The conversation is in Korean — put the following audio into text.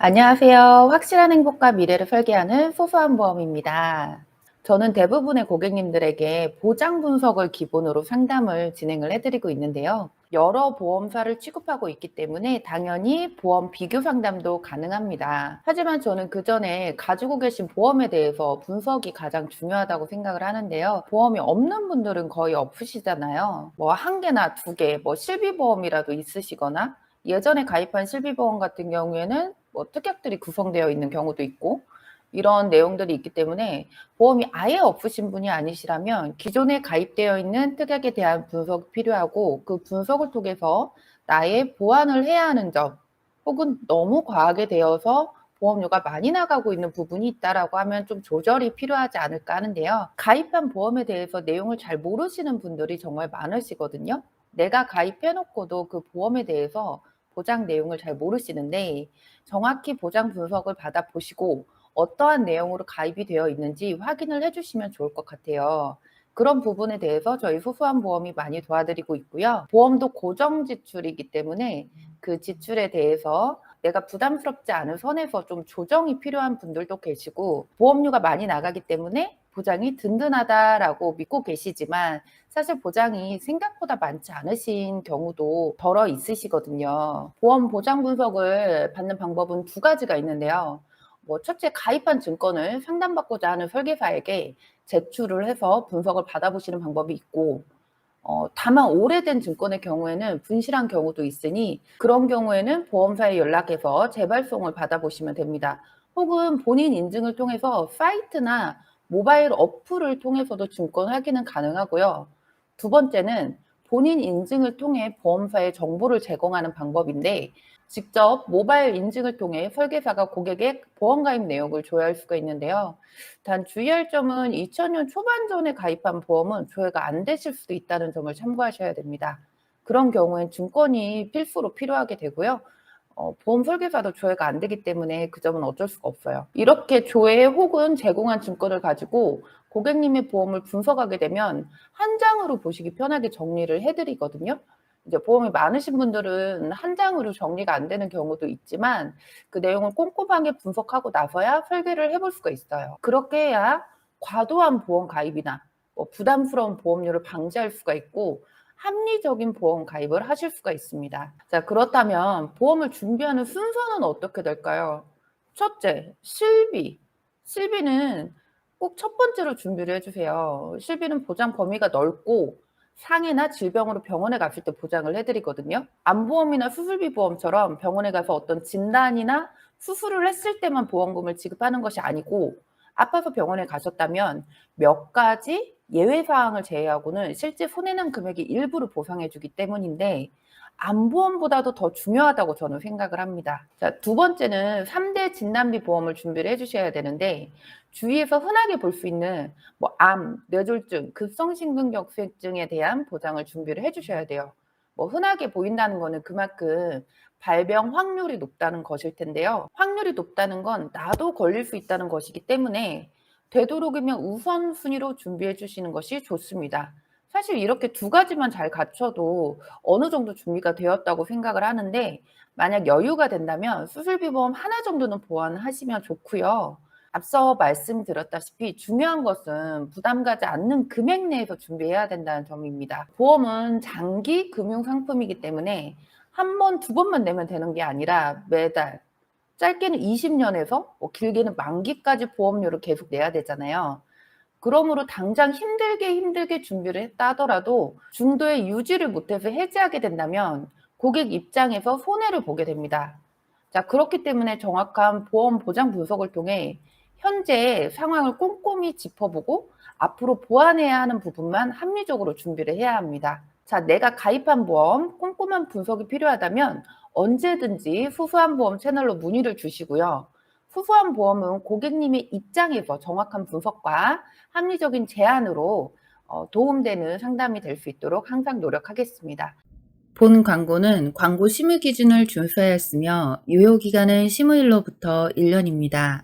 안녕하세요. 확실한 행복과 미래를 설계하는 소소한 보험입니다. 저는 대부분의 고객님들에게 보장 분석을 기본으로 상담을 진행을 해드리고 있는데요. 여러 보험사를 취급하고 있기 때문에 당연히 보험 비교 상담도 가능합니다. 하지만 저는 그 전에 가지고 계신 보험에 대해서 분석이 가장 중요하다고 생각을 하는데요. 보험이 없는 분들은 거의 없으시잖아요. 뭐 한 개나 두 개, 뭐 실비보험이라도 있으시거나 예전에 가입한 실비보험 같은 경우에는 뭐 특약들이 구성되어 있는 경우도 있고 이런 내용들이 있기 때문에 보험이 아예 없으신 분이 아니시라면 기존에 가입되어 있는 특약에 대한 분석이 필요하고 그 분석을 통해서 나의 보완을 해야 하는 점 혹은 너무 과하게 되어서 보험료가 많이 나가고 있는 부분이 있다라고 하면 좀 조절이 필요하지 않을까 하는데요. 가입한 보험에 대해서 내용을 잘 모르시는 분들이 정말 많으시거든요. 내가 가입해 놓고도 그 보험에 대해서 보장 내용을 잘 모르시는데 정확히 보장 분석을 받아 보시고 어떠한 내용으로 가입이 되어 있는지 확인을 해 주시면 좋을 것 같아요. 그런 부분에 대해서 저희 소소한 보험이 많이 도와드리고 있고요. 보험도 고정 지출이기 때문에 그 지출에 대해서 내가 부담스럽지 않은 선에서 좀 조정이 필요한 분들도 계시고 보험료가 많이 나가기 때문에 보장이 든든하다라고 믿고 계시지만 사실 보장이 생각보다 많지 않으신 경우도 덜어 있으시거든요. 보험 보장 분석을 받는 방법은 두 가지가 있는데요. 뭐 첫째, 가입한 증권을 상담받고자 하는 설계사에게 제출을 해서 분석을 받아보시는 방법이 있고 다만 오래된 증권의 경우에는 분실한 경우도 있으니 그런 경우에는 보험사에 연락해서 재발송을 받아보시면 됩니다. 혹은 본인 인증을 통해서 사이트나 모바일 어플을 통해서도 증권 확인은 가능하고요. 두 번째는 본인 인증을 통해 보험사에 정보를 제공하는 방법인데 직접 모바일 인증을 통해 설계사가 고객의 보험 가입 내역을 조회할 수가 있는데요. 단 주의할 점은 2000년 초반 전에 가입한 보험은 조회가 안 되실 수도 있다는 점을 참고하셔야 됩니다. 그런 경우엔 증권이 필수로 필요하게 되고요. 보험 설계사도 조회가 안 되기 때문에 그 점은 어쩔 수가 없어요. 이렇게 조회 혹은 제공한 증권을 가지고 고객님의 보험을 분석하게 되면 한 장으로 보시기 편하게 정리를 해드리거든요. 이제 보험이 많으신 분들은 한 장으로 정리가 안 되는 경우도 있지만 그 내용을 꼼꼼하게 분석하고 나서야 설계를 해볼 수가 있어요. 그렇게 해야 과도한 보험 가입이나 뭐 부담스러운 보험료를 방지할 수가 있고 합리적인 보험 가입을 하실 수가 있습니다. 자, 그렇다면 보험을 준비하는 순서는 어떻게 될까요? 첫째, 실비. 실비는 꼭 첫 번째로 준비를 해주세요. 실비는 보장 범위가 넓고 상해나 질병으로 병원에 갔을 때 보장을 해드리거든요. 암보험이나 수술비 보험처럼 병원에 가서 어떤 진단이나 수술을 했을 때만 보험금을 지급하는 것이 아니고 아파서 병원에 가셨다면 몇 가지 예외 사항을 제외하고는 실제 손해난 금액의 일부를 보상해 주기 때문인데 암보험보다도 더 중요하다고 저는 생각을 합니다. 자, 두 번째는 3대 진단비 보험을 준비를 해 주셔야 되는데 주위에서 흔하게 볼 수 있는 뭐 암, 뇌졸중, 급성심근경색증에 대한 보장을 준비를 해 주셔야 돼요. 뭐 흔하게 보인다는 거는 그만큼 발병 확률이 높다는 것일 텐데요. 확률이 높다는 건 나도 걸릴 수 있다는 것이기 때문에 되도록이면 우선순위로 준비해 주시는 것이 좋습니다. 사실 이렇게 두 가지만 잘 갖춰도 어느 정도 준비가 되었다고 생각을 하는데 만약 여유가 된다면 수술비 보험 하나 정도는 보완하시면 좋고요. 앞서 말씀드렸다시피 중요한 것은 부담 가지 않는 금액 내에서 준비해야 된다는 점입니다. 보험은 장기 금융 상품이기 때문에 한 번, 두 번만 내면 되는 게 아니라 매달 짧게는 20년에서 뭐 길게는 만기까지 보험료를 계속 내야 되잖아요. 그러므로 당장 힘들게 준비를 했다 하더라도 중도에 유지를 못해서 해지하게 된다면 고객 입장에서 손해를 보게 됩니다. 자, 그렇기 때문에 정확한 보험 보장 분석을 통해 현재의 상황을 꼼꼼히 짚어보고 앞으로 보완해야 하는 부분만 합리적으로 준비를 해야 합니다. 자, 내가 가입한 보험 꼼꼼한 분석이 필요하다면 언제든지 소소한 보험 채널로 문의를 주시고요. 소소한 보험은 고객님의 입장에서 정확한 분석과 합리적인 제안으로 도움되는 상담이 될 수 있도록 항상 노력하겠습니다. 본 광고는 광고 심의 기준을 준수하였으며 유효 기간은 심의일로부터 1년입니다.